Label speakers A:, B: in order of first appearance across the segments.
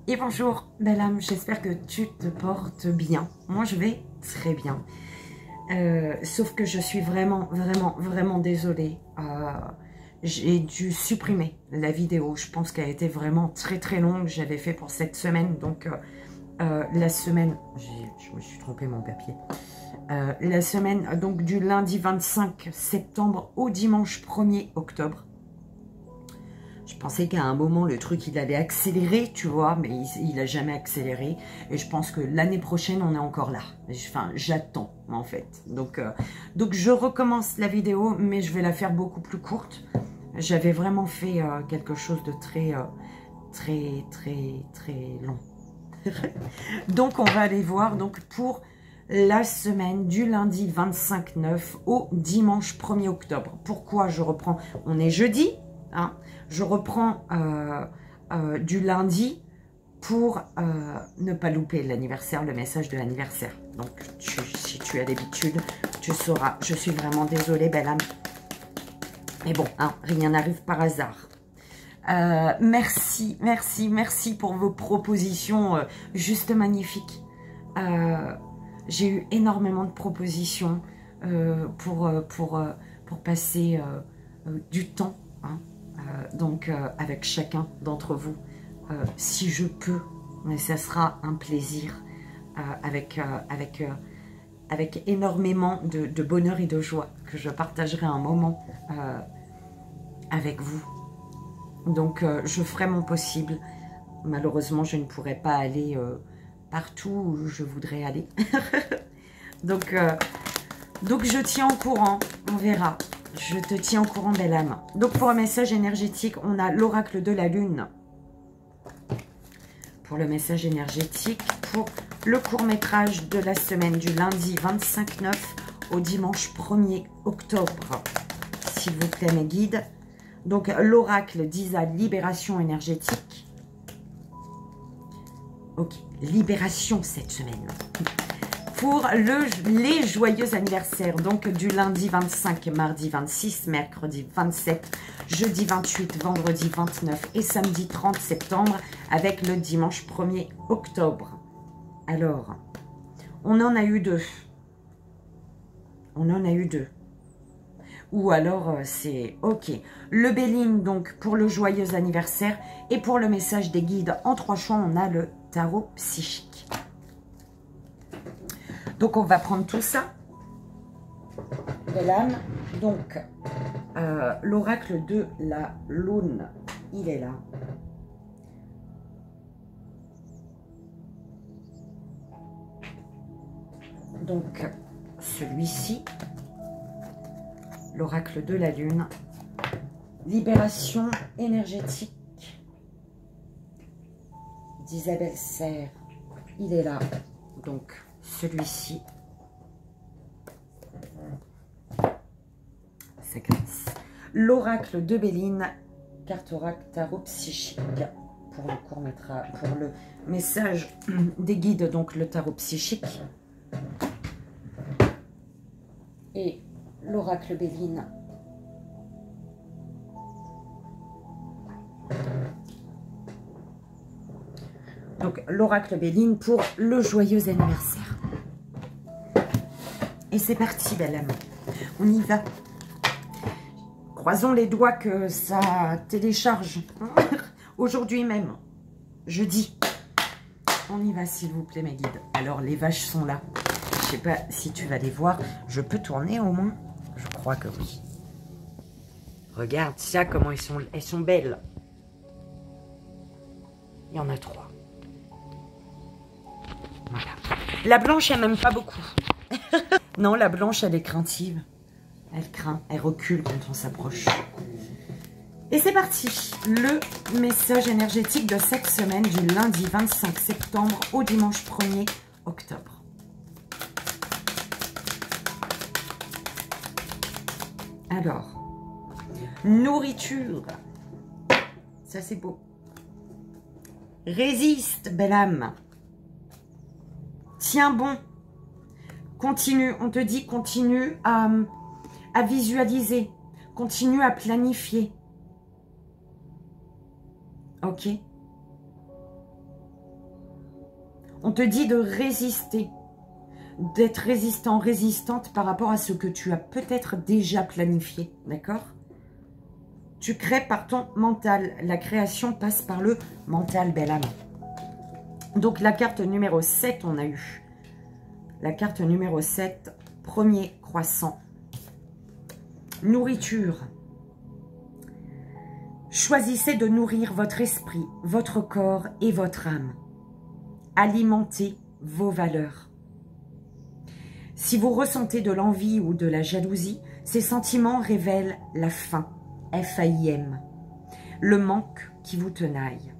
A: Et bonjour, belle âme, j'espère que tu te portes bien. Moi, je vais très bien. Sauf que je suis vraiment désolée. J'ai dû supprimer la vidéo. Je pense qu'elle était vraiment très longue. J'avais fait pour cette semaine. Donc, la semaine... Je me suis trompée mon papier. La semaine donc du lundi 25 septembre au dimanche 1er octobre. Je pensais qu'à un moment, le truc, il allait accélérer, tu vois, mais il n'a jamais accéléré. Et je pense que l'année prochaine, on est encore là. Enfin, j'attends, en fait. Donc, je recommence la vidéo, mais je vais la faire beaucoup plus courte. J'avais vraiment fait quelque chose de très long. Donc, on va aller voir donc pour la semaine du lundi 25/9 au dimanche 1er octobre. Pourquoi je reprends? On est jeudi, hein. Je reprends du lundi pour ne pas louper l'anniversaire, le message de l'anniversaire. Donc, si tu as l'habitude, tu sauras. Je suis vraiment désolée, belle âme. Mais bon, hein, rien n'arrive par hasard. Merci pour vos propositions juste magnifiques. J'ai eu énormément de propositions pour passer du temps, hein. Donc avec chacun d'entre vous, si je peux, mais ça sera un plaisir avec énormément de bonheur et de joie que je partagerai un moment avec vous. Donc je ferai mon possible. Malheureusement, je ne pourrai pas aller partout où je voudrais aller. donc je tiens au courant, on verra. Je te tiens au courant, belle âme. Donc, pour un message énergétique, on a l'oracle de la lune. Pour le message énergétique, pour le court-métrage de la semaine du lundi 25/9 au dimanche 1er octobre. S'il vous plaît, mes guides. Donc, l'oracle d'Isa, libération énergétique. Ok, libération cette semaine. Pour les joyeux anniversaires, donc du lundi 25, mardi 26, mercredi 27, jeudi 28, vendredi 29 et samedi 30 septembre, avec le dimanche 1er octobre. Alors, on en a eu deux. On en a eu deux. Ou alors, c'est ok. Le Béline, donc, pour le joyeux anniversaire. Et pour le message des guides, en 3 choix, on a le tarot psychique. Donc, on va prendre tout ça. Belle âme. Donc, l'oracle de la lune, il est là. Donc, celui-ci, l'oracle de la lune, libération énergétique d'Isabelle Serre, il est là. Donc, celui-ci, c'est classe. L'oracle de Béline, carte oracle tarot psychique pour le court-métrage, pour le message des guides, donc le tarot psychique. Et l'oracle Béline. Donc, l'oracle Béline pour le joyeux anniversaire. Et c'est parti, belle âme. On y va. Croisons les doigts que ça télécharge. Aujourd'hui même. Jeudi. On y va, s'il vous plaît, mes guides. Alors, les vaches sont là. Je sais pas si tu vas les voir. Je peux tourner au moins? Je crois que oui. Regarde ça, comment elles sont belles. Il y en a 3. Voilà. La blanche, elle m'aime pas beaucoup. Non, la blanche, elle est craintive. Elle craint, elle recule quand on s'approche. Et c'est parti. Le message énergétique de cette semaine du lundi 25 septembre au dimanche 1er octobre. Alors, nourriture. Ça, c'est beau. Résiste, belle âme. Tiens bon. Continue, on te dit continue à visualiser. Continue à planifier. Ok. On te dit de résister, d'être résistant, résistante par rapport à ce que tu as peut-être déjà planifié, d'accord? Tu crées par ton mental. La création passe par le mental, belle âme. Donc la carte numéro 7, on a eu. La carte numéro 7, premier croissant. Nourriture. Choisissez de nourrir votre esprit, votre corps et votre âme. Alimentez vos valeurs. Si vous ressentez de l'envie ou de la jalousie, ces sentiments révèlent la faim, F-A-I-M, le manque qui vous tenaille.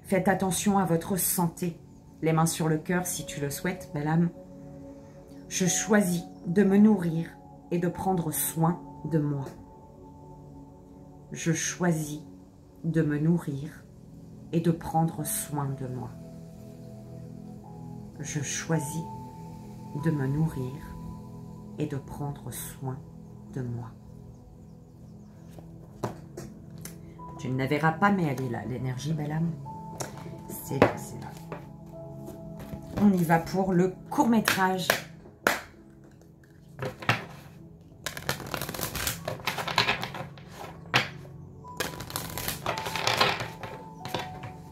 A: Faites attention à votre santé, les mains sur le cœur si tu le souhaites, belle âme. Je choisis de me nourrir et de prendre soin de moi. Je choisis de me nourrir et de prendre soin de moi. Je choisis de me nourrir et de prendre soin de moi. Tu ne la verras pas, mais elle est là, l'énergie, belle âme. C'est là, c'est là. On y va pour le court-métrage.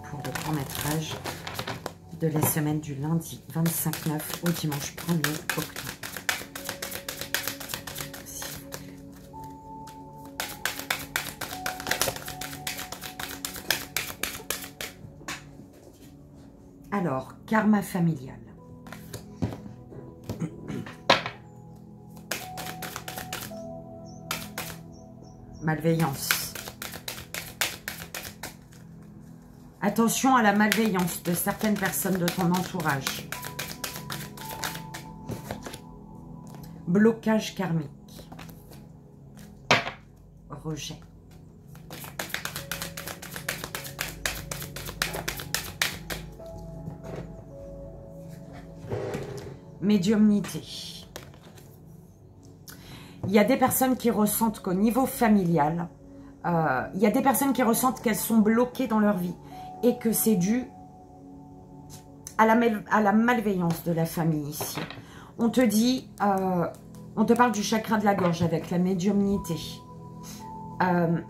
A: Pour le court-métrage de la semaine du lundi 25/9 au dimanche 1er octobre. Alors, karma familial. Malveillance. Attention à la malveillance de certaines personnes de ton entourage. Blocage karmique. Rejet. Médiumnité. Il y a des personnes qui ressentent qu'au niveau familial, il y a des personnes qui ressentent qu'elles sont bloquées dans leur vie et que c'est dû à la malveillance de la famille ici. On te dit, on te parle du chakra de la gorge avec la médiumnité. On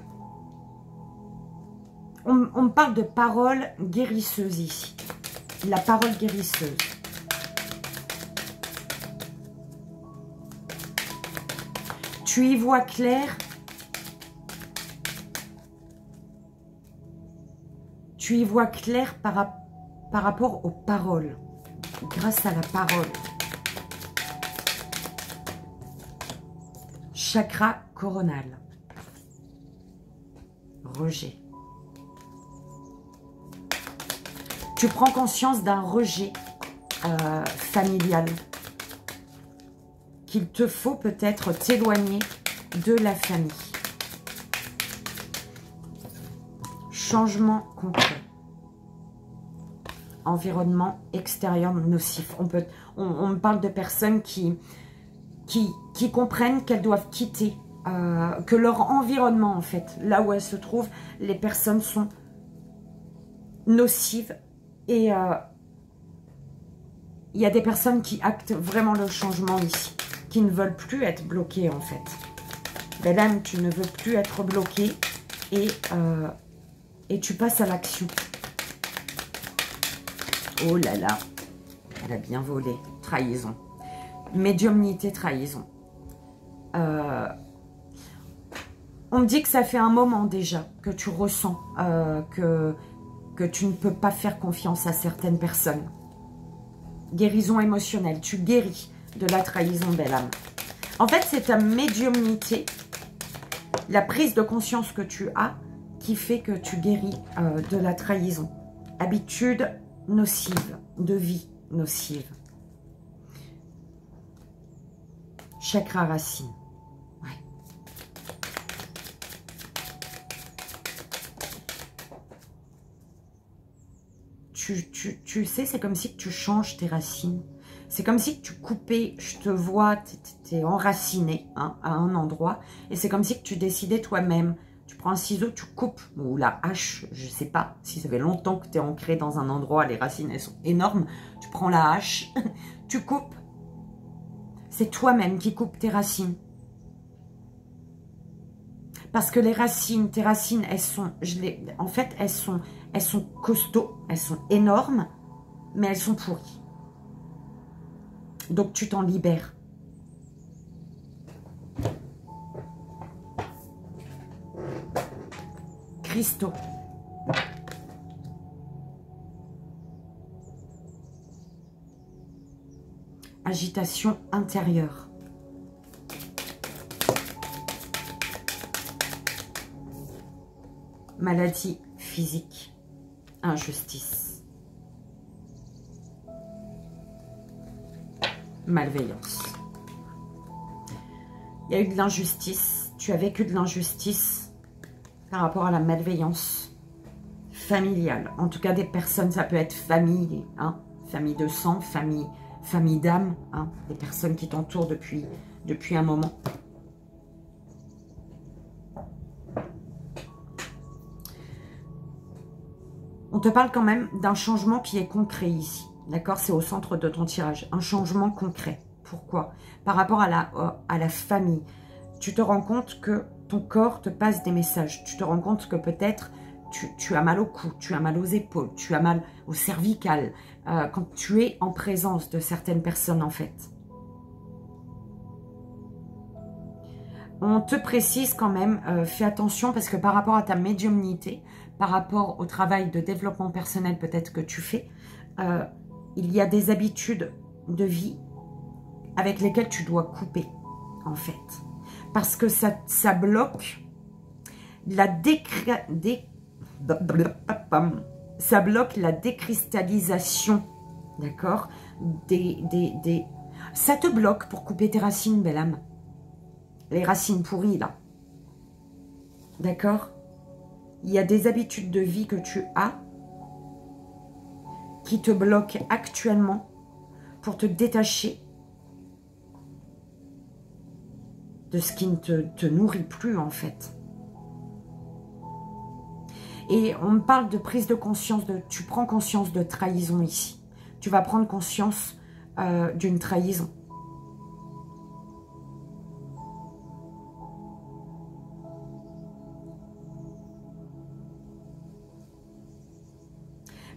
A: me parle de parole guérisseuse ici. La parole guérisseuse. Tu y vois clair. Tu y vois clair par rapport aux paroles. Grâce à la parole. Chakra coronal. Rejet. Tu prends conscience d'un rejet familial. Qu'il te faut peut-être t'éloigner de la famille. Changement complet. Environnement extérieur nocif. On me parle de personnes qui comprennent qu'elles doivent quitter, que leur environnement, en fait, là où elles se trouvent, les personnes sont nocives et il y a des personnes qui actent vraiment le changement ici, qui ne veulent plus être bloquées, en fait. Belle âme, tu ne veux plus être bloquée et tu passes à l'action. Oh là là, elle a bien volé. Trahison. Médiumnité, trahison. On me dit que ça fait un moment déjà que tu ressens que tu ne peux pas faire confiance à certaines personnes. Guérison émotionnelle. Tu guéris de la trahison, belle âme. En fait, c'est ta médiumnité, la prise de conscience que tu as, qui fait que tu guéris de la trahison. Habitude nocive, de vie nocive. Chakra racine. Ouais. Tu sais, c'est comme si tu changes tes racines. C'est comme si tu coupais, je te vois, tu es enraciné hein, à un endroit. Et c'est comme si tu décidais toi-même. Tu prends un ciseau, tu coupes, ou la hache, je sais pas, si ça fait longtemps que tu es ancré dans un endroit, les racines, elles sont énormes, tu prends la hache, tu coupes. C'est toi-même qui coupes tes racines. Parce que les racines, tes racines, elles sont, en fait, elles sont costauds, elles sont énormes, mais elles sont pourries. Donc, tu t'en libères. Cristaux. Agitation intérieure. Maladie physique. Injustice. Malveillance. Il y a eu de l'injustice. Tu as vécu de l'injustice par rapport à la malveillance familiale. En tout cas, des personnes, ça peut être famille, hein, famille de sang, famille d'âme, hein, des personnes qui t'entourent depuis un moment. On te parle quand même d'un changement qui est concret ici. D'accord? C'est au centre de ton tirage. Un changement concret. Pourquoi? Par rapport à la famille. Tu te rends compte que ton corps te passe des messages. Tu te rends compte que peut-être tu as mal au cou, tu as mal aux épaules, tu as mal au cervical. Quand tu es en présence de certaines personnes en fait. On te précise quand même, fais attention parce que par rapport à ta médiumnité, par rapport au travail de développement personnel peut-être que tu fais, il y a des habitudes de vie avec lesquelles tu dois couper en fait. Parce que ça bloque ça bloque la décristallisation, d'accord, ça te bloque pour couper tes racines, belle âme. Les racines pourries, là. D'accord? Il y a des habitudes de vie que tu as qui te bloquent actuellement pour te détacher de ce qui ne te nourrit plus, en fait. Et on me parle de prise de conscience, tu prends conscience de trahison ici. Tu vas prendre conscience d'une trahison.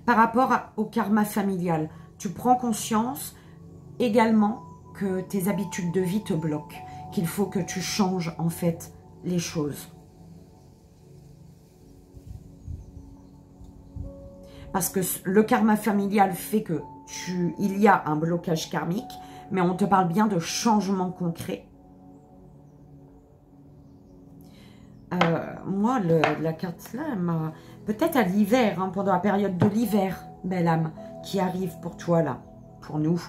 A: Par rapport au karma familial, tu prends conscience également que tes habitudes de vie te bloquent, qu'il faut que tu changes en fait les choses. Parce que le karma familial fait que il y a un blocage karmique, mais on te parle bien de changement concret. Moi, la carte là, peut-être à l'hiver, hein, pendant la période de l'hiver, belle âme, qui arrive pour toi là, pour nous.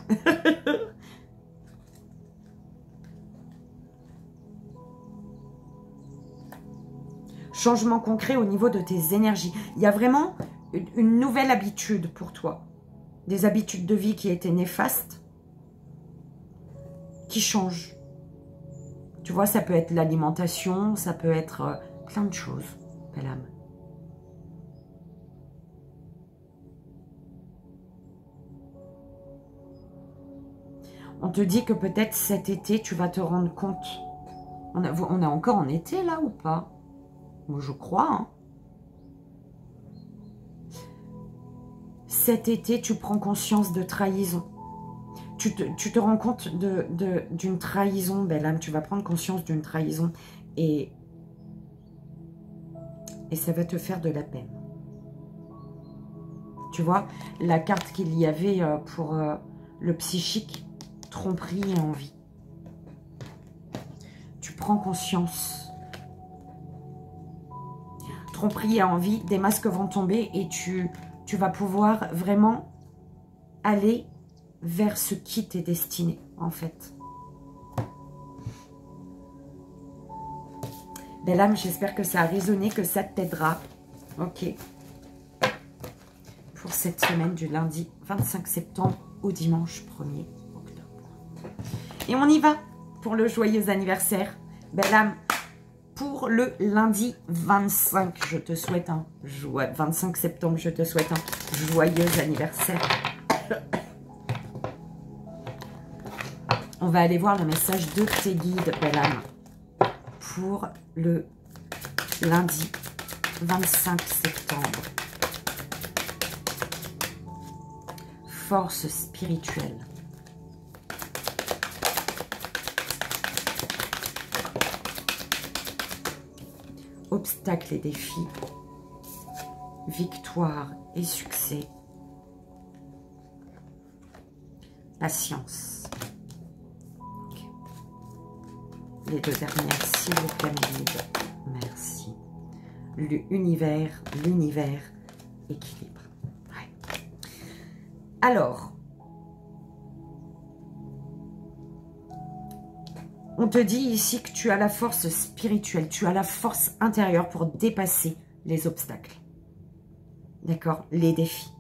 A: Changement concret au niveau de tes énergies. Il y a vraiment une nouvelle habitude pour toi. Des habitudes de vie qui étaient néfastes, qui changent. Tu vois, ça peut être l'alimentation, ça peut être plein de choses, belle âme. On te dit que peut-être cet été, tu vas te rendre compte. On a encore en été là ou pas? Moi, je crois. Hein. Cet été, tu prends conscience de trahison. Tu te rends compte d'une trahison, belle âme. Tu vas prendre conscience d'une trahison et ça va te faire de la peine. Tu vois, la carte qu'il y avait pour le psychique, tromperie et envie. Tu prends conscience. Tromperie et envie, des masques vont tomber et tu vas pouvoir vraiment aller vers ce qui t'est destiné, en fait. Belle âme, j'espère que ça a résonné, que ça t'aidera. Ok. Pour cette semaine du lundi 25 septembre au dimanche 1er octobre. Et on y va pour le joyeux anniversaire. Belle âme, pour le lundi 25. Je te souhaite 25 septembre, je te souhaite un joyeux anniversaire. On va aller voir le message de tes guides, belle âme, pour le lundi 25 septembre. Force spirituelle. Obstacles et défis. Victoire et succès. Patience. Okay. Les deux dernières, s'il vous plaît, mes guides. Merci. L'univers, équilibre. Ouais. Alors, on te dit ici que tu as la force spirituelle, tu as la force intérieure pour dépasser les obstacles. D'accord? Les défis.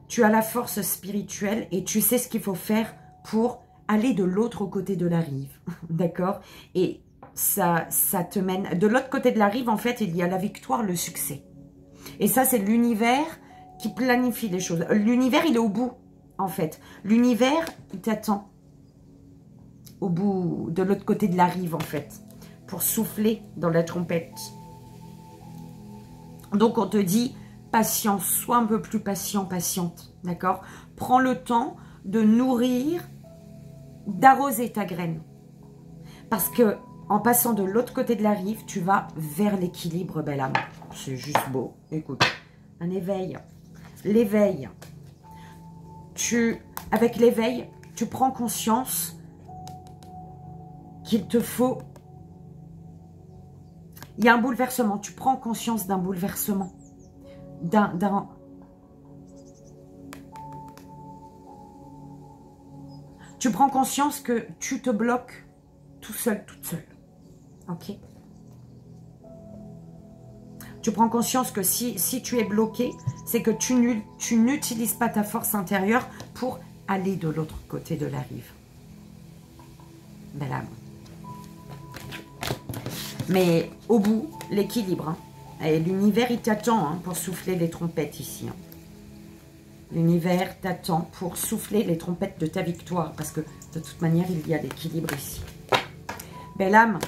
A: Tu as la force spirituelle et tu sais ce qu'il faut faire pour aller de l'autre côté de la rive. D'accord? Et ça te mène... De l'autre côté de la rive, en fait, il y a la victoire, le succès. Et ça, c'est l'univers qui planifie les choses. L'univers, il est au bout, en fait. L'univers, il t'attend au bout, de l'autre côté de la rive, en fait, pour souffler dans la trompette. Donc, on te dit, patience, sois un peu plus patient, patiente, d'accord? Prends le temps de nourrir, d'arroser ta graine. Parce que, en passant de l'autre côté de la rive, tu vas vers l'équilibre, belle âme. C'est juste beau. Écoute, un éveil. L'éveil. Avec l'éveil, tu prends conscience qu'il te faut... Il y a un bouleversement. Tu prends conscience d'un bouleversement. Tu prends conscience que tu te bloques tout seul, toute seule. Ok? Tu prends conscience que si tu es bloqué, c'est que tu n'utilises pas ta force intérieure pour aller de l'autre côté de la rive. Belle âme. Mais au bout, l'équilibre. Hein. Et l'univers, il t'attend hein, pour souffler les trompettes ici. Hein. L'univers t'attend pour souffler les trompettes de ta victoire. Parce que de toute manière, il y a l'équilibre ici. Belle âme,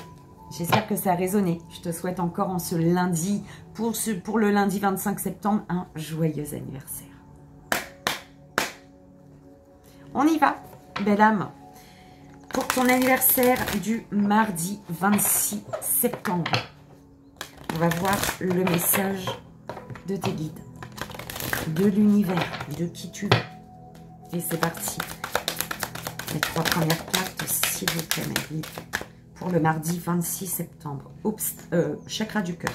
A: j'espère que ça a résonné. Je te souhaite encore en ce lundi, pour le lundi 25 septembre, un joyeux anniversaire. On y va, belle âme. Pour ton anniversaire du mardi 26 septembre, on va voir le message de tes guides, de l'univers, de qui tu es. Et c'est parti. Les 3 premières cartes, s'il vous plaît, mes guides. Pour le mardi 26 septembre. Oups, chakra du cœur.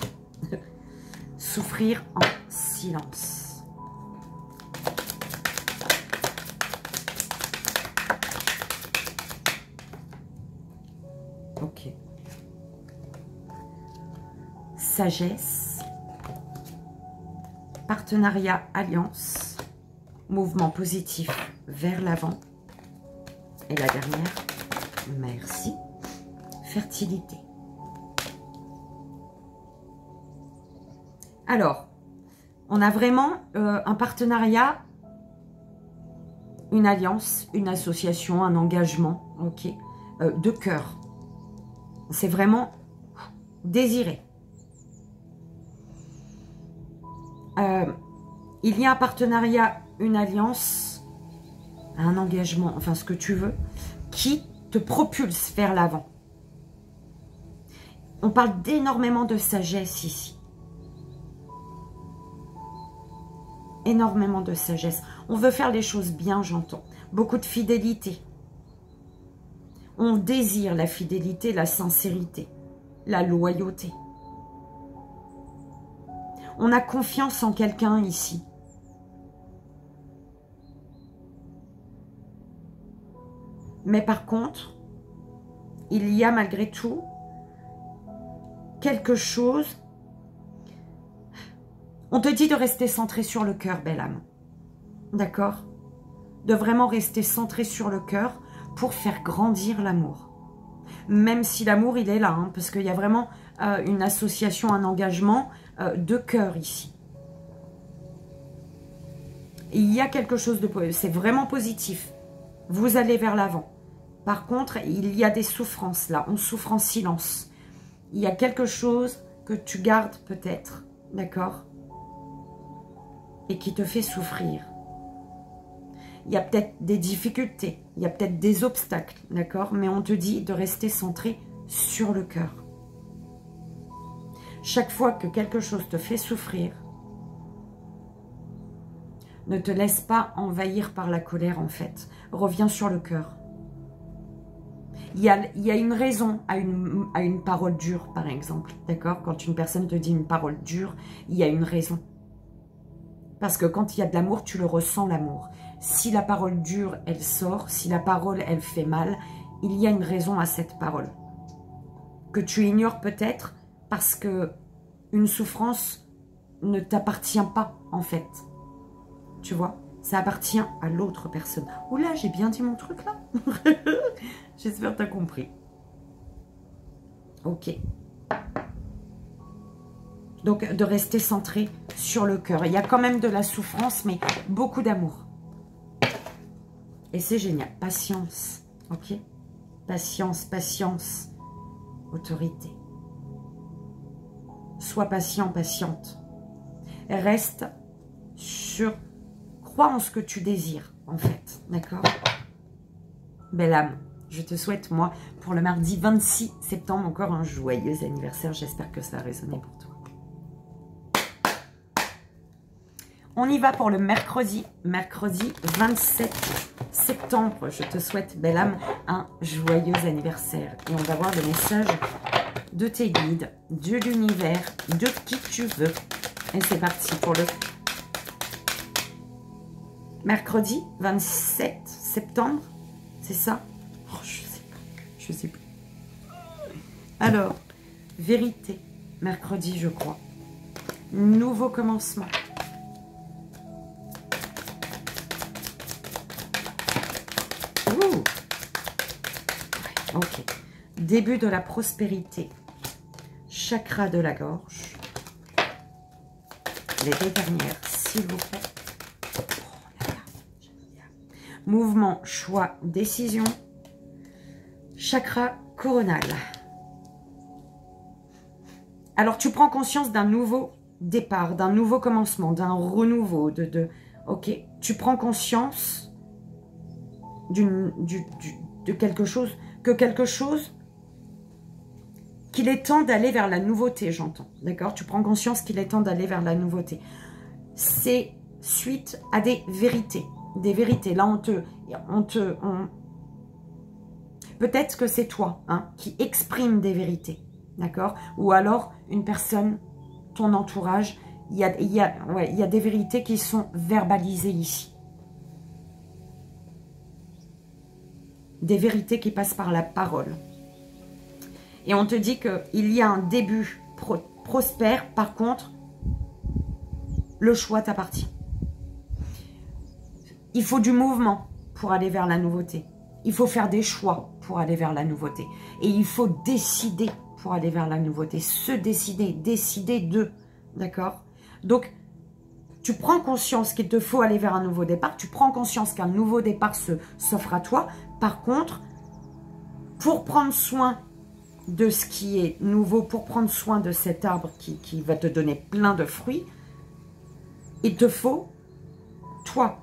A: Souffrir en silence. Ok. Sagesse. Partenariat, alliance. Mouvement positif vers l'avant. Et la dernière, merci. Fertilité. Alors, on a vraiment un partenariat, une alliance, une association, un engagement, ok, de cœur. C'est vraiment désiré. Il y a un partenariat, une alliance, un engagement, enfin ce que tu veux, qui te propulse vers l'avant. On parle d'énormément de sagesse ici. Énormément de sagesse. On veut faire les choses bien, j'entends. Beaucoup de fidélité. On désire la fidélité, la sincérité, la loyauté. On a confiance en quelqu'un ici. Mais par contre, il y a malgré tout quelque chose. On te dit de rester centré sur le cœur, belle âme. D'accord? De vraiment rester centré sur le cœur pour faire grandir l'amour. Même si l'amour, il est là, hein, parce qu'il y a vraiment une association, un engagement de cœur ici. Il y a quelque chose de... C'est vraiment positif. Vous allez vers l'avant. Par contre, il y a des souffrances là. On souffre en silence. Il y a quelque chose que tu gardes peut-être, d'accord? Et qui te fait souffrir. Il y a peut-être des difficultés. Il y a peut-être des obstacles, d'accord? Mais on te dit de rester centré sur le cœur. Chaque fois que quelque chose te fait souffrir, ne te laisse pas envahir par la colère, en fait. Reviens sur le cœur. Il y a une raison à une parole dure, par exemple. D'accord? Quand une personne te dit une parole dure, il y a une raison. Parce que quand il y a de l'amour, tu le ressens, l'amour. Si la parole dure, elle sort, si la parole, elle fait mal, il y a une raison à cette parole. Que tu ignores peut-être parce que une souffrance ne t'appartient pas, en fait. Tu vois, ça appartient à l'autre personne. Oula, j'ai bien dit mon truc là. J'espère que tu as compris. Ok. Donc, de rester centré sur le cœur. Il y a quand même de la souffrance, mais beaucoup d'amour. Et c'est génial. Patience. Ok. Patience, patience. Autorité. Sois patient, patiente. Reste sur... Crois en ce que tu désires, en fait. D'accord? Belle âme, je te souhaite, moi, pour le mardi 26 septembre, encore un joyeux anniversaire. J'espère que ça a résonné pour toi. On y va pour le mercredi 27 septembre. Je te souhaite, belle âme, un joyeux anniversaire. Et on va voir le message de tes guides, de l'univers, de qui tu veux. Et c'est parti pour le mercredi 27 septembre. C'est ça? Oh, je sais plus. Alors, vérité, mercredi, je crois. Nouveau commencement. Ouh. Ok. Début de la prospérité. Chakra de la gorge. Les deux dernières, s'il vous plaît. Mouvement, choix, décision. Chakra coronal. Alors, tu prends conscience d'un nouveau départ, d'un nouveau commencement, d'un renouveau. Ok, tu prends conscience de quelque chose, qu'il est temps d'aller vers la nouveauté, j'entends. D'accord? Tu prends conscience qu'il est temps d'aller vers la nouveauté. C'est suite à des vérités. Des vérités. Là, peut-être que c'est toi qui exprime des vérités. D'accord? Ou alors, une personne, ton entourage, il y a des vérités qui sont verbalisées ici. Des vérités qui passent par la parole. Et on te dit qu'il y a un début prospère. Par contre, le choix t'appartient. Il faut du mouvement pour aller vers la nouveauté. Il faut faire des choix pour aller vers la nouveauté. Et il faut décider pour aller vers la nouveauté. Se décider, décider de. D'accord? Donc, tu prends conscience qu'il te faut aller vers un nouveau départ. Tu prends conscience qu'un nouveau départ s'offre à toi. Par contre, pour prendre soin de ce qui est nouveau, pour prendre soin de cet arbre qui va te donner plein de fruits, il te faut, toi,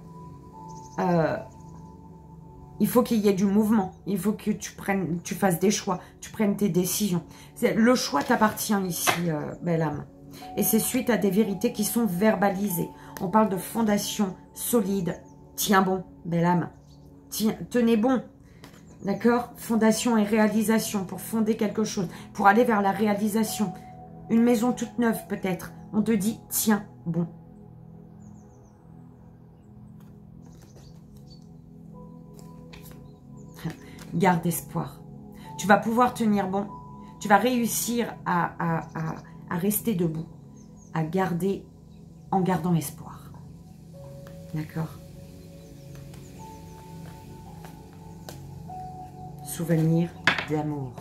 A: il faut qu'il y ait du mouvement. Il faut que tu fasses des choix, tu prennes tes décisions. Le choix t'appartient ici, belle âme. Et c'est suite à des vérités qui sont verbalisées. On parle de fondation solide. Tiens bon, belle âme. Tenez bon. D'accord? Fondation et réalisation pour fonder quelque chose. Pour aller vers la réalisation. Une maison toute neuve peut-être. On te dit, tiens bon. Garde espoir. Tu vas pouvoir tenir bon. Tu vas réussir à rester debout. À garder en gardant espoir. D'accord? Souvenir d'amour.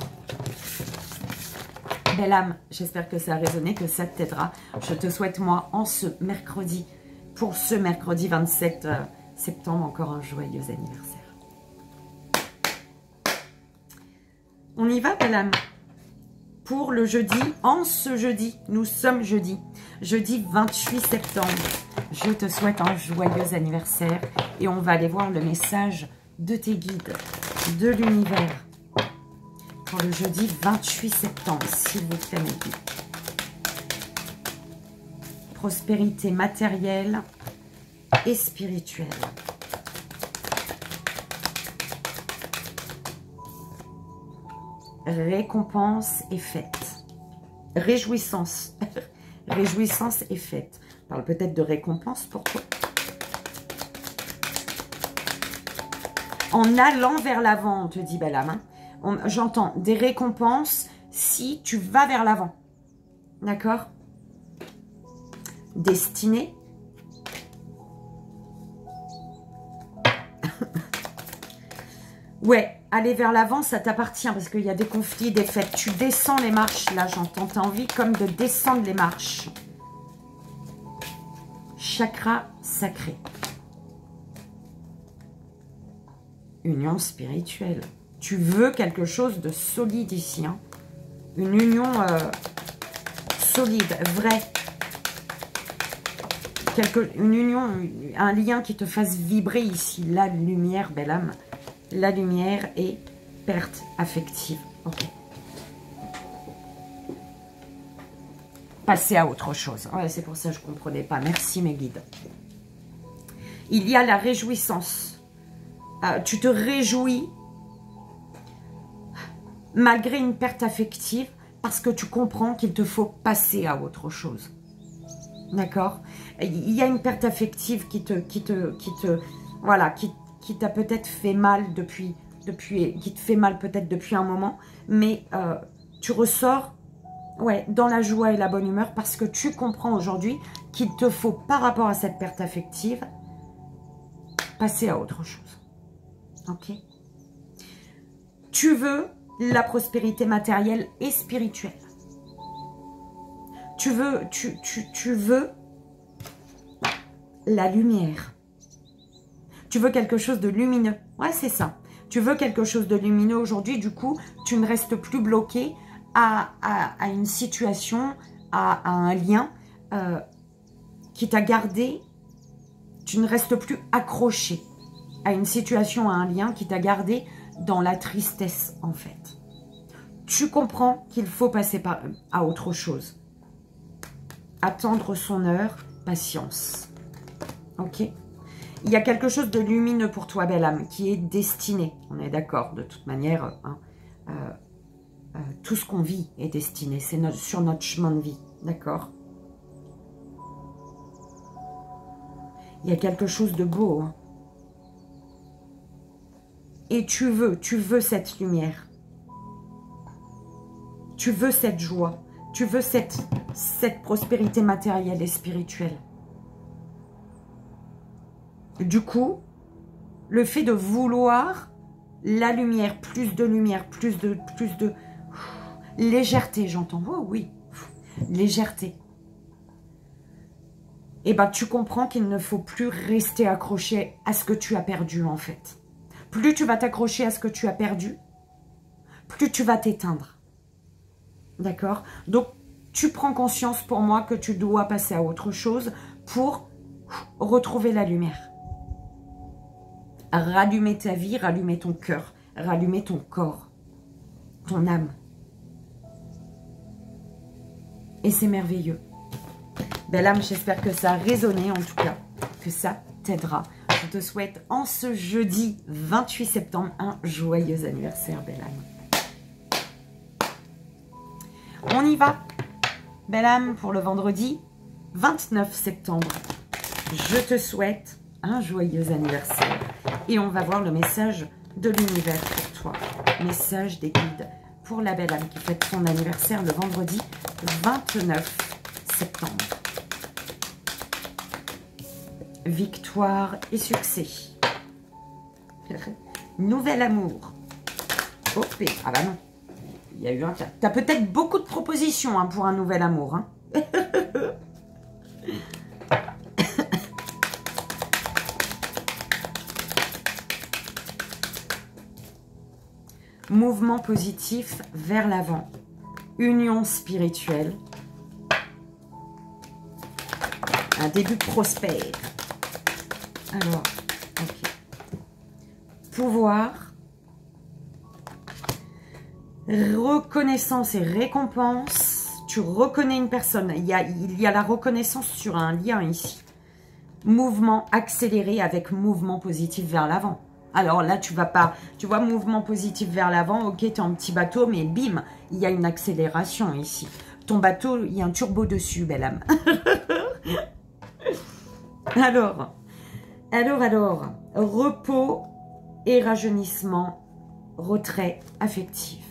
A: Belle âme, j'espère que ça a résonné, que ça t'aidera. Je te souhaite, moi, en ce mercredi, pour ce mercredi 27 septembre, encore un joyeux anniversaire. On y va, belle âme. Pour le jeudi, en ce jeudi, nous sommes jeudi 28 septembre. Je te souhaite un joyeux anniversaire et on va aller voir le message de tes guides, de l'univers. Pour le jeudi 28 septembre, s'il vous plaît, mes guides. Prospérité matérielle et spirituelle. Récompense est faite. Réjouissance. Réjouissance est faite. On parle peut-être de récompense pour toi. En allant vers l'avant, on te dit, belle âme. J'entends des récompenses si tu vas vers l'avant. D'accord? Destinée. Ouais, aller vers l'avant, ça t'appartient parce qu'il y a des conflits, des fêtes. Tu descends les marches, là, j'entends. Tu as envie comme de descendre les marches. Chakra sacré. Union spirituelle. Tu veux quelque chose de solide ici. Hein? Une union solide, vraie. Une union, un lien qui te fasse vibrer ici. La lumière, belle âme. La lumière et perte affective. Ok. Passer à autre chose. Ouais, c'est pour ça que je ne comprenais pas. Merci mes guides. Il y a la réjouissance. Tu te réjouis malgré une perte affective parce que tu comprends qu'il te faut passer à autre chose. D'accord? Il y a une perte affective qui t'a peut-être fait mal qui te fait mal peut-être depuis un moment, mais tu ressors dans la joie et la bonne humeur parce que tu comprends aujourd'hui qu'il te faut, par rapport à cette perte affective, passer à autre chose. Ok? Tu veux la prospérité matérielle et spirituelle. Tu veux la lumière. Tu veux quelque chose de lumineux. Ouais, c'est ça. Tu veux quelque chose de lumineux aujourd'hui. Du coup, tu ne restes plus bloqué à une situation, à un lien qui t'a gardé. Tu ne restes plus accroché à une situation, à un lien qui t'a gardé dans la tristesse, en fait. Tu comprends qu'il faut passer à autre chose. Attendre son heure, patience. Ok? Il y a quelque chose de lumineux pour toi, belle âme, qui est destiné. On est d'accord, de toute manière, hein, tout ce qu'on vit est destiné. C'est sur notre chemin de vie, d'accord? Il y a quelque chose de beau. Hein. Et tu veux cette lumière. Tu veux cette joie. Tu veux cette prospérité matérielle et spirituelle. Du coup, le fait de vouloir la lumière, plus de légèreté, j'entends. Oh oui, légèreté. Et ben tu comprends qu'il ne faut plus rester accroché à ce que tu as perdu en fait. Plus tu vas t'accrocher à ce que tu as perdu, plus tu vas t'éteindre. D'accord? Donc, tu prends conscience pour moi que tu dois passer à autre chose pour retrouver la lumière. Rallumer ta vie, rallumer ton cœur, rallumer ton corps, ton âme. Et c'est merveilleux. Belle âme, j'espère que ça a résonné en tout cas, que ça t'aidera. Je te souhaite en ce jeudi 28 septembre un joyeux anniversaire, belle âme. On y va, belle âme, pour le vendredi 29 septembre. Je te souhaite un joyeux anniversaire. Et on va voir le message de l'univers pour toi. Message des guides pour la belle âme qui fête son anniversaire le vendredi 29 septembre. Victoire et succès. Nouvel amour. Oh, ah bah non. Il y a eu un... Tu as peut-être beaucoup de propositions hein, pour un nouvel amour. Hein. Mouvement positif vers l'avant. Union spirituelle. Un début prospère. Alors, ok. Pouvoir. Reconnaissance et récompense. Tu reconnais une personne. Il y a la reconnaissance sur un lien ici. Mouvement accéléré avec mouvement positif vers l'avant. Alors là, tu vas pas... Tu vois, mouvement positif vers l'avant. Ok, tu es en petit bateau, mais bim, il y a une accélération ici. Ton bateau, il y a un turbo dessus, belle âme. Alors, repos et rajeunissement, retrait affectif.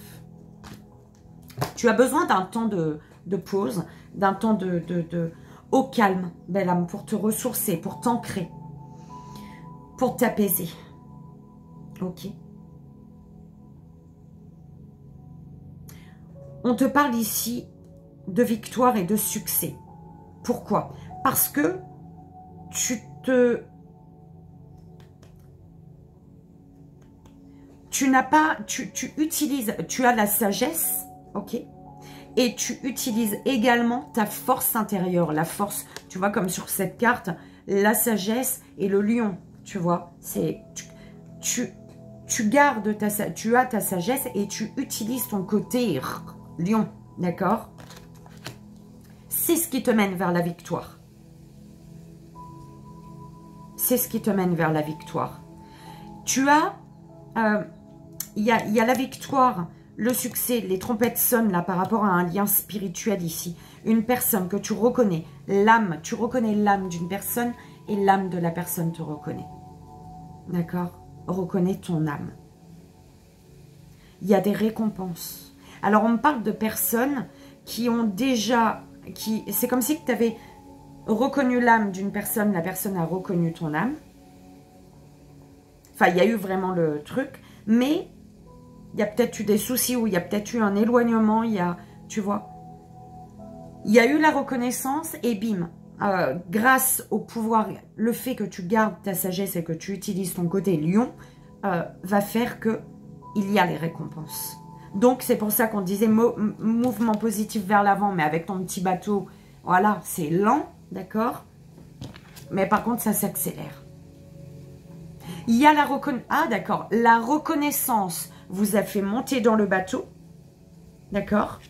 A: Tu as besoin d'un temps de pause, d'un temps au calme, belle âme, pour te ressourcer, pour t'ancrer, pour t'apaiser. Ok. On te parle ici de victoire et de succès. Pourquoi? Parce que tu as la sagesse, ok, et tu utilises également ta force intérieure, la force, tu vois, comme sur cette carte, la sagesse et le lion, tu vois, c'est, tu as ta sagesse et tu utilises ton côté lion, d'accord? C'est ce qui te mène vers la victoire. C'est ce qui te mène vers la victoire. Tu as, il y a la victoire, le succès, les trompettes sonnent là par rapport à un lien spirituel ici. Une personne que tu reconnais, l'âme, tu reconnais l'âme d'une personne et l'âme de la personne te reconnaît. D'accord? Reconnais ton âme. Il y a des récompenses. Alors on me parle de personnes qui ont déjà, c'est comme si tu avais reconnu l'âme d'une personne, la personne a reconnu ton âme. Enfin, il y a eu vraiment le truc, mais il y a peut-être eu des soucis ou il y a peut-être eu un éloignement, il y a, tu vois, il y a eu la reconnaissance et bim, grâce au pouvoir, le fait que tu gardes ta sagesse et que tu utilises ton côté lion, va faire que il y a les récompenses. Donc, c'est pour ça qu'on disait mouvement positif vers l'avant, mais avec ton petit bateau, voilà, c'est lent, d'accord? Mais par contre, ça s'accélère. Il y a la reconnaissance. Ah, d'accord. La reconnaissance vous a fait monter dans le bateau. D'accord?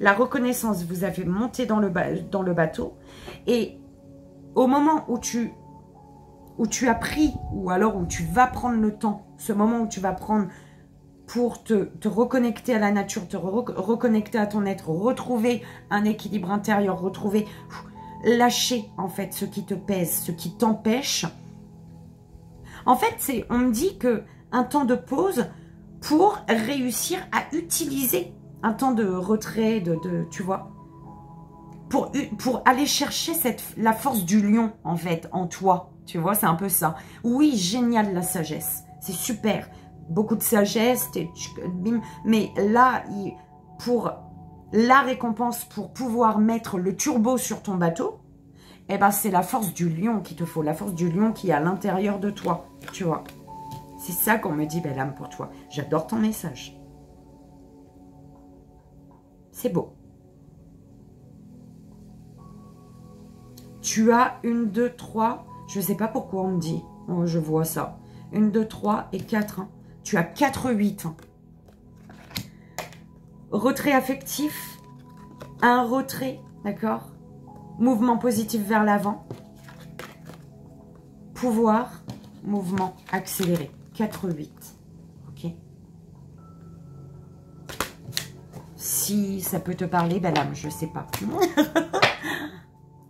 A: La reconnaissance vous a fait monter dans le bateau. Et au moment où tu as pris, ou alors où tu vas prendre le temps, ce moment où tu vas prendre pour te reconnecter à la nature, te reconnecter à ton être, retrouver un équilibre intérieur, retrouver, lâcher en fait ce qui te pèse, ce qui t'empêche. En fait, on me dit que un temps de pause pour réussir à utiliser un temps de retrait, tu vois, pour aller chercher la force du lion en fait en toi, tu vois, c'est un peu ça. Oui, génial la sagesse, c'est super. Beaucoup de sagesse, mais là, pour la récompense, pour pouvoir mettre le turbo sur ton bateau, eh ben, c'est la force du lion qu'il te faut, la force du lion qui est à l'intérieur de toi, tu vois. C'est ça qu'on me dit, belle âme, pour toi. J'adore ton message. C'est beau. Tu as 1, 2, 3, je ne sais pas pourquoi on me dit, oh, je vois ça. 1, 2, 3 et 4, hein. Tu as 4, 8. Retrait affectif. Un retrait, d'accord? Mouvement positif vers l'avant. Pouvoir. Mouvement accéléré. 4, 8. Ok? Si ça peut te parler, belle âme, je ne sais pas.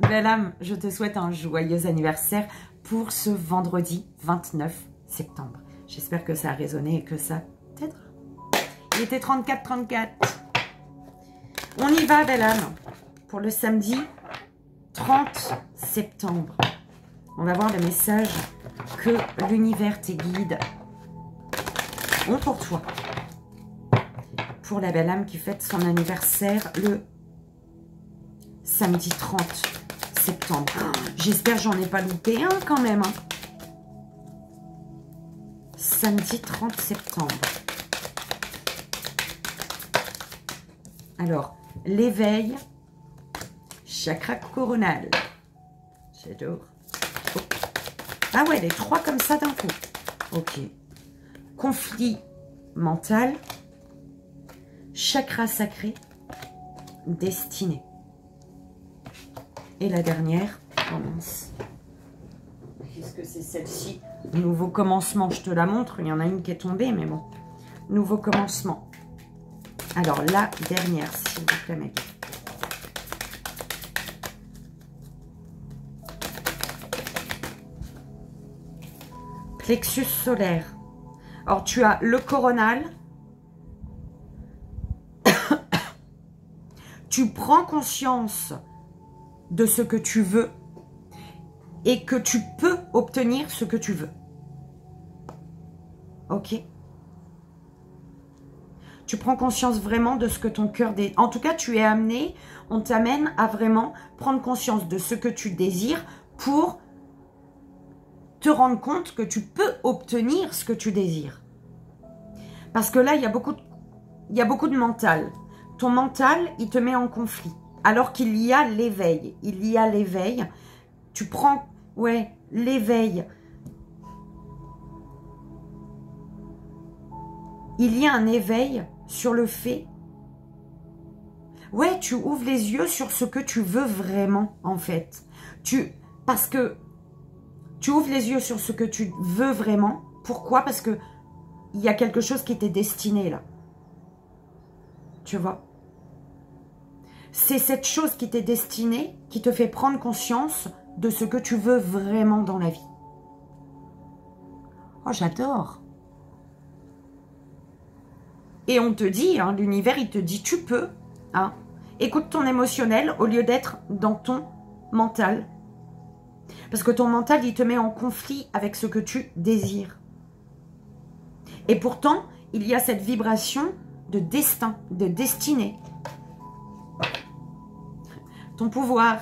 A: Belle âme, je te souhaite un joyeux anniversaire pour ce vendredi 29 septembre. J'espère que ça a résonné et que ça t'aidera. Il était 34-34. On y va, belle âme, pour le samedi 30 septembre. On va voir le message que l'univers, tes guides, ont pour toi. pour la belle âme qui fête son anniversaire le samedi 30 septembre. Oh, j'espère que j'en ai pas loupé un quand même. Hein. Samedi 30 septembre. Alors, l'éveil, chakra coronal. J'adore. Oh. Ah ouais, les 3 comme ça d'un coup. Ok. Conflit mental, chakra sacré, destinée. Et la dernière, oh mince. Qu'est-ce que c'est celle-ci? Nouveau commencement, je te la montre. Il y en a une qui est tombée, mais bon. Nouveau commencement. Alors, la dernière, s'il vous plaît, mec. Plexus solaire. Alors, tu as le coronal. Tu prends conscience de ce que tu veux et que tu peux obtenir ce que tu veux. Ok? Tu prends conscience vraiment de ce que ton cœur désire. En tout cas, tu es amené, on t'amène à vraiment prendre conscience de ce que tu désires pour te rendre compte que tu peux obtenir ce que tu désires. Parce que là, il y a beaucoup de mental. Ton mental, il te met en conflit. Alors qu'il y a l'éveil. Il y a l'éveil. Tu prends, ouais, l'éveil. Il y a un éveil sur le fait. Ouais, tu ouvres les yeux sur ce que tu veux vraiment, en fait. Parce que tu ouvres les yeux sur ce que tu veux vraiment. Pourquoi? Parce que il y a quelque chose qui t'est destiné, là. Tu vois? C'est cette chose qui t'est destinée qui te fait prendre conscience de ce que tu veux vraiment dans la vie. Oh, j'adore. Et on te dit, hein, l'univers, il te dit, tu peux. Hein, écoute ton émotionnel au lieu d'être dans ton mental. Parce que ton mental, il te met en conflit avec ce que tu désires. Et pourtant, il y a cette vibration de destin, de destinée. Ton pouvoir,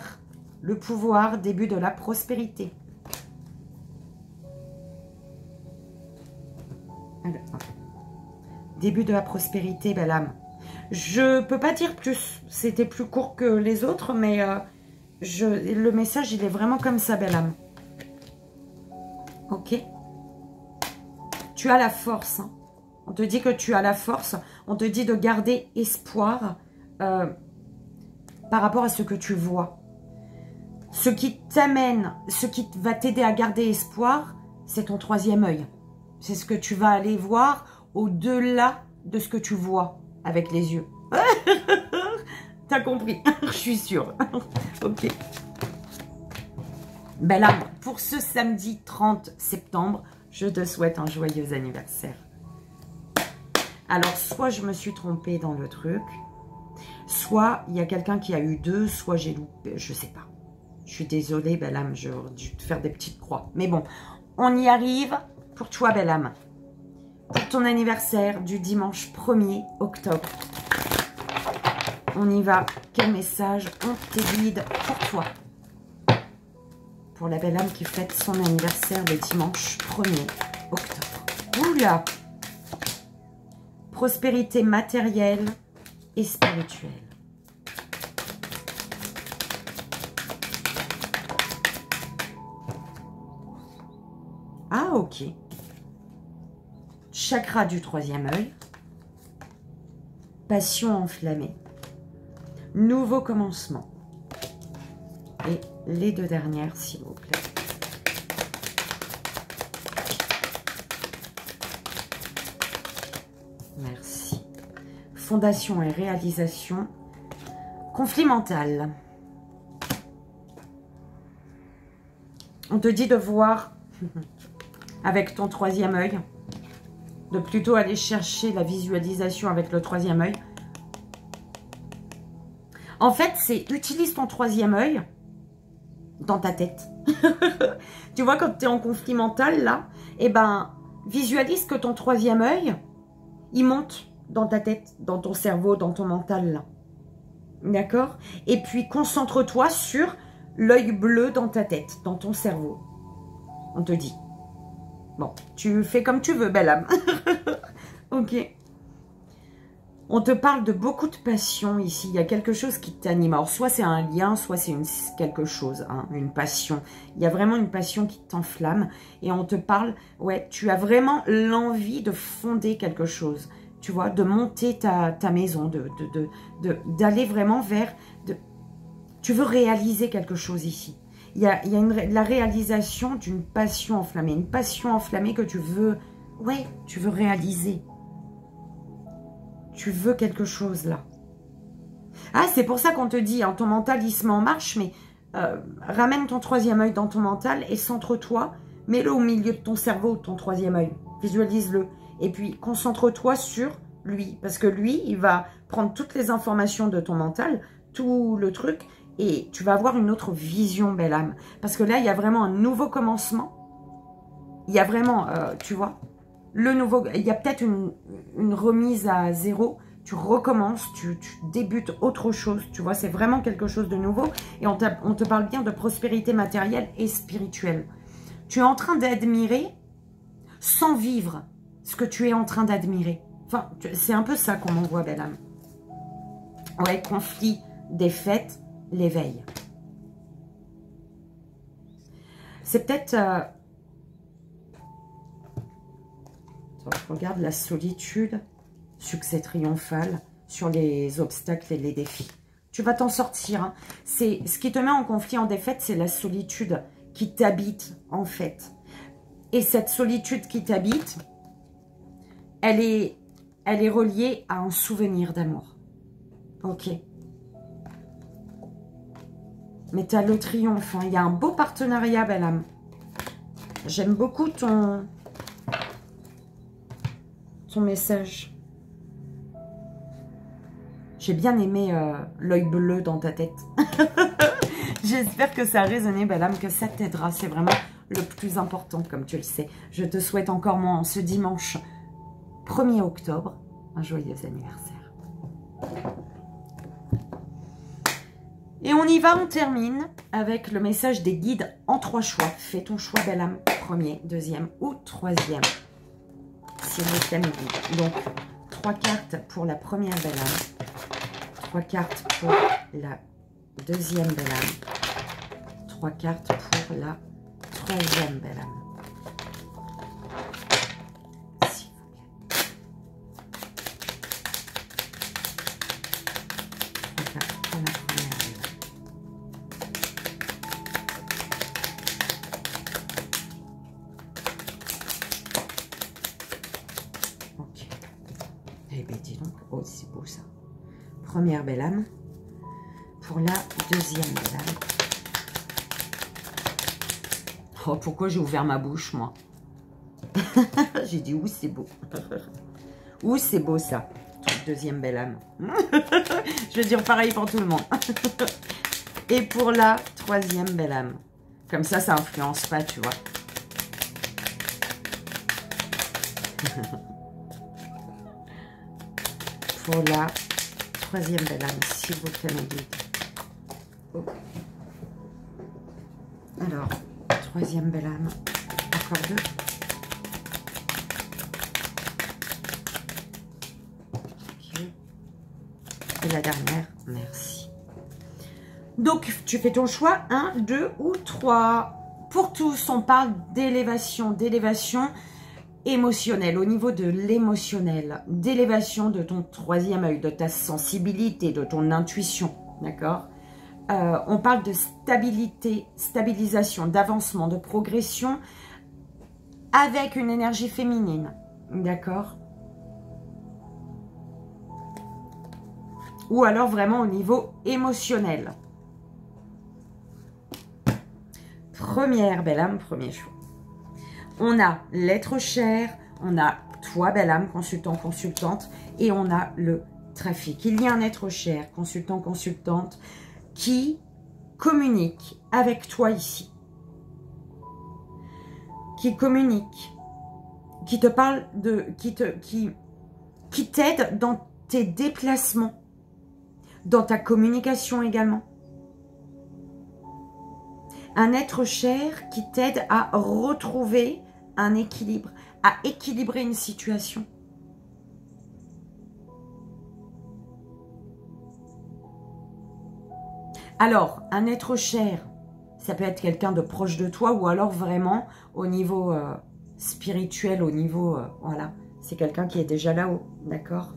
A: le pouvoir, début de la prospérité. Alors, début de la prospérité, belle âme. Je peux pas dire plus, c'était plus court que les autres, mais le message, il est vraiment comme ça, belle âme. Ok? Tu as la force. Hein. On te dit que tu as la force. On te dit de garder espoir par rapport à ce que tu vois. Ce qui t'amène, ce qui va t'aider à garder espoir, c'est ton troisième œil. C'est ce que tu vas aller voir au-delà de ce que tu vois avec les yeux. T'as compris? Je suis sûre. Ok. Ben là, pour ce samedi 30 septembre, je te souhaite un joyeux anniversaire. Alors, soit je me suis trompée dans le truc, soit il y a quelqu'un qui a eu 2, soit j'ai loupé, je sais pas. Je suis désolée, belle âme, j'aurais dû te faire des petites croix. Mais bon, on y arrive pour toi, belle âme. Pour ton anniversaire du dimanche 1er octobre. On y va. Quel message on t'aiguille pour toi? Pour la belle âme qui fête son anniversaire le dimanche 1er octobre. Oula! Prospérité matérielle et spirituelle. Ah, ok. Chakra du troisième œil. Passion enflammée. Nouveau commencement. Et les 2 dernières, s'il vous plaît. Merci. Fondation et réalisation. Conflit mental. On te dit de voir avec ton troisième œil, de plutôt aller chercher la visualisation avec le troisième œil. En fait, c'est utilise ton troisième œil dans ta tête. Tu vois, quand tu es en conflit mental, là, eh ben, visualise que ton troisième œil, il monte dans ta tête, dans ton cerveau, dans ton mental, là. D'accord? Et puis, concentre-toi sur l'œil bleu dans ta tête, dans ton cerveau. On te dit. Bon, tu fais comme tu veux, belle âme. Ok. On te parle de beaucoup de passion ici. Il y a quelque chose qui t'anime. Alors, soit c'est un lien, soit c'est quelque chose, hein, une passion. Il y a vraiment une passion qui t'enflamme. Et on te parle, ouais, tu as vraiment l'envie de fonder quelque chose. Tu vois, de monter ta maison, d'aller vraiment vers... Tu veux réaliser quelque chose ici. Il y a la réalisation d'une passion enflammée. Une passion enflammée que tu veux... Ouais, tu veux réaliser. Tu veux quelque chose là. Ah, c'est pour ça qu'on te dit, hein, ton mental il se met en marche, mais ramène ton troisième œil dans ton mental et centre-toi, mets-le au milieu de ton cerveau, ton troisième œil, visualise-le. Et puis concentre-toi sur lui, parce que lui, il va prendre toutes les informations de ton mental, tout le truc, et tu vas avoir une autre vision, belle âme. Parce que là, il y a vraiment un nouveau commencement. Il y a vraiment, tu vois, le nouveau, il y a peut-être une remise à zéro, tu recommences, tu débutes autre chose, tu vois, c'est vraiment quelque chose de nouveau. Et on te parle bien de prospérité matérielle et spirituelle. Tu es en train d'admirer sans vivre ce que tu es en train d'admirer. Enfin, c'est un peu ça qu'on m'envoie, belle âme. Ouais, conflit, défaite, l'éveil. C'est peut-être... regarde la solitude, succès triomphal sur les obstacles et les défis. Tu vas t'en sortir. Hein. Ce qui te met en conflit, en défaite, c'est la solitude qui t'habite en fait. Et cette solitude qui t'habite, elle est reliée à un souvenir d'amour. Ok. Mais tu as le triomphe. Hein. Il y a un beau partenariat, belle âme. J'aime beaucoup ton message. J'ai bien aimé l'œil bleu dans ta tête. J'espère que ça a résonné, belle âme, que ça t'aidera. C'est vraiment le plus important, comme tu le sais. Je te souhaite encore, moi, ce dimanche 1er octobre, un joyeux anniversaire. Et on y va, on termine avec le message des guides en 3 choix. Fais ton choix, belle âme, 1er, 2e ou 3e. C'est le thème guide. Donc, 3 cartes pour la première belle âme. 3 cartes pour la deuxième belle âme. 3 cartes pour la troisième belle âme. S'il vous plaît. 3 cartes pour la première belle âme. Ok. Eh bien, dis donc. Oh, c'est beau ça. Première belle âme pour la deuxième belle âme. Oh, pourquoi j'ai ouvert ma bouche, moi? J'ai dit, oui, c'est beau. Oui, c'est beau, ça. Deuxième belle âme. Je veux dire pareil pour tout le monde. Et pour la troisième belle âme. Comme ça influence pas, tu vois. Pour la troisième belle âme, s'il vous plaît, mes guides. Oh. Alors, troisième belle âme. Encore 2. Ok. Et la dernière, merci. Donc, tu fais ton choix, 1, 2 ou 3. Pour tous, on parle d'élévation, émotionnelle, au niveau de l'émotionnel, d'élévation de ton troisième œil, de ta sensibilité, de ton intuition, d'accord? On parle de stabilité, stabilisation, d'avancement, de progression avec une énergie féminine, d'accord? Ou alors vraiment au niveau émotionnel. Première belle âme, premier choix. On a l'être cher, on a toi, belle âme, consultant, consultante, et on a le trafic. Il y a un être cher, consultant, consultante, qui communique avec toi ici. Qui communique, qui te parle de... qui qui t'aide dans tes déplacements, dans ta communication également. Un être cher qui t'aide à retrouver un équilibre, à équilibrer une situation. Alors, un être cher, ça peut être quelqu'un de proche de toi ou alors vraiment au niveau spirituel, au niveau, voilà, c'est quelqu'un qui est déjà là-haut, d'accord?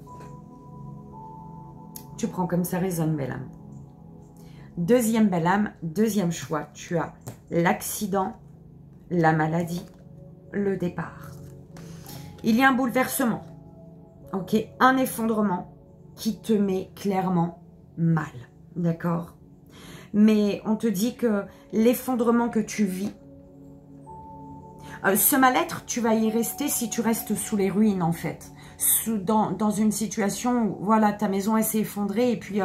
A: Tu prends comme ça résonne, belle âme. Deuxième belle âme, deuxième choix, tu as l'accident, la maladie, le départ. Il y a un bouleversement, ok, un effondrement qui te met clairement mal, d'accord? Mais on te dit que l'effondrement que tu vis, ce mal-être, tu vas y rester si tu restes sous les ruines en fait. Dans une situation où voilà, ta maison elle s'est effondrée et puis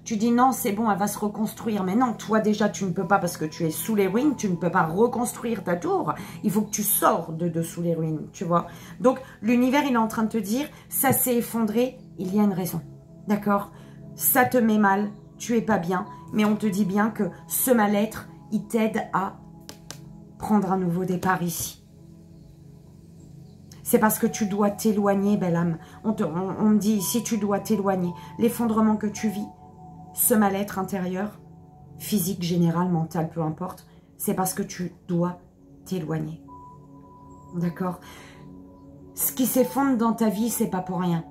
A: tu dis non c'est bon elle va se reconstruire. Mais non, toi déjà tu ne peux pas parce que tu es sous les ruines, tu ne peux pas reconstruire ta tour. Il faut que tu sors de dessous les ruines, tu vois. Donc l'univers il est en train de te dire ça s'est effondré, il y a une raison, d'accord? Ça te met mal, tu es pas bien, mais on te dit bien que ce mal-être il t'aide à prendre un nouveau départ ici. C'est parce que tu dois t'éloigner, belle âme. On me dit ici, tu dois t'éloigner. L'effondrement que tu vis, ce mal-être intérieur, physique, général, mental, peu importe, c'est parce que tu dois t'éloigner. D'accord? Ce qui s'effondre dans ta vie, c'est pas pour rien.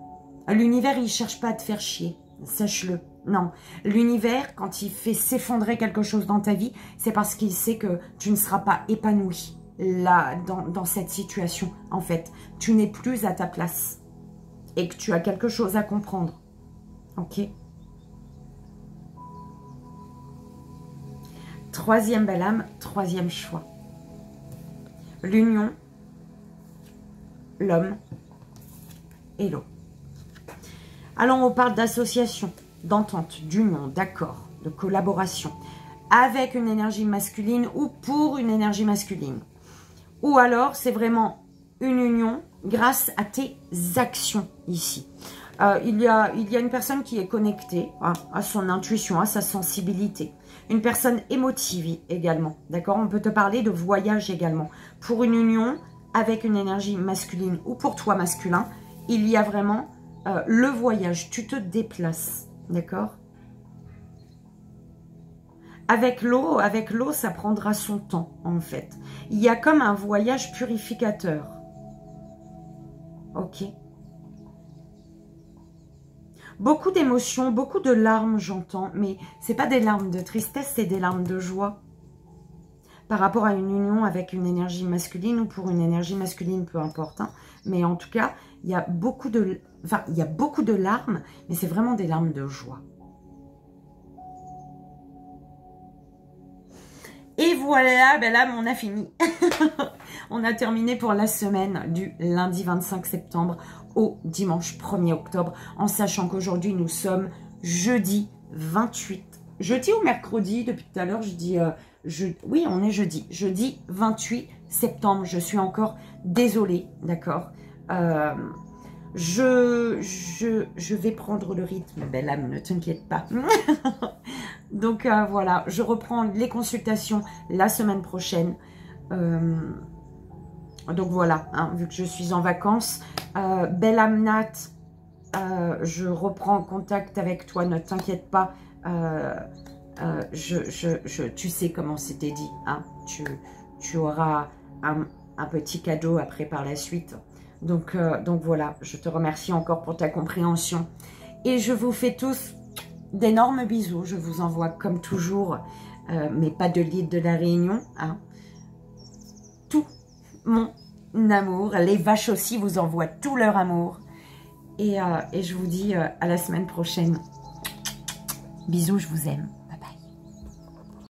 A: L'univers, il cherche pas à te faire chier. Sache-le. Non. L'univers, quand il fait s'effondrer quelque chose dans ta vie, c'est parce qu'il sait que tu ne seras pas épanoui. Là, dans cette situation, en fait, tu n'es plus à ta place et que tu as quelque chose à comprendre. Ok? Troisième belle âme, troisième choix. L'union, l'homme et l'eau. Alors, on parle d'association, d'entente, d'union, d'accord, de collaboration avec une énergie masculine ou pour une énergie masculine. Ou alors, c'est vraiment une union grâce à tes actions ici. Il y a une personne qui est connectée à son intuition, à sa sensibilité. Une personne émotive également, d'accord? On peut te parler de voyage également. Pour une union avec une énergie masculine ou pour toi masculin, il y a vraiment le voyage. Tu te déplaces, d'accord? Avec l'eau, ça prendra son temps, en fait. Il y a comme un voyage purificateur. Ok. Beaucoup d'émotions, beaucoup de larmes, j'entends. Mais ce n'est pas des larmes de tristesse, c'est des larmes de joie. Par rapport à une union avec une énergie masculine ou pour une énergie masculine, peu importe. Hein. Mais en tout cas, il y a beaucoup de larmes, mais c'est vraiment des larmes de joie. Et voilà, ben là, on a fini. On a terminé pour la semaine du lundi 25 septembre au dimanche 1er octobre, en sachant qu'aujourd'hui, nous sommes jeudi 28. Jeudi ou mercredi, depuis tout à l'heure, je dis... oui, on est jeudi. Jeudi 28 septembre. Je suis encore désolée, d'accord. Je vais prendre le rythme, belle âme, ne t'inquiète pas. Donc voilà, je reprends les consultations la semaine prochaine. Donc voilà, hein, vu que je suis en vacances. Belle âme Nat, je reprends contact avec toi, ne t'inquiète pas. Tu sais comment c'était dit. Hein, tu auras un petit cadeau après par la suite. Donc voilà, je te remercie encore pour ta compréhension. Et je vous fais tous d'énormes bisous. Je vous envoie comme toujours, mais pas de l'île de la Réunion. Hein, tout mon amour. Les vaches aussi vous envoient tout leur amour. Et je vous dis à la semaine prochaine. Bisous, je vous aime.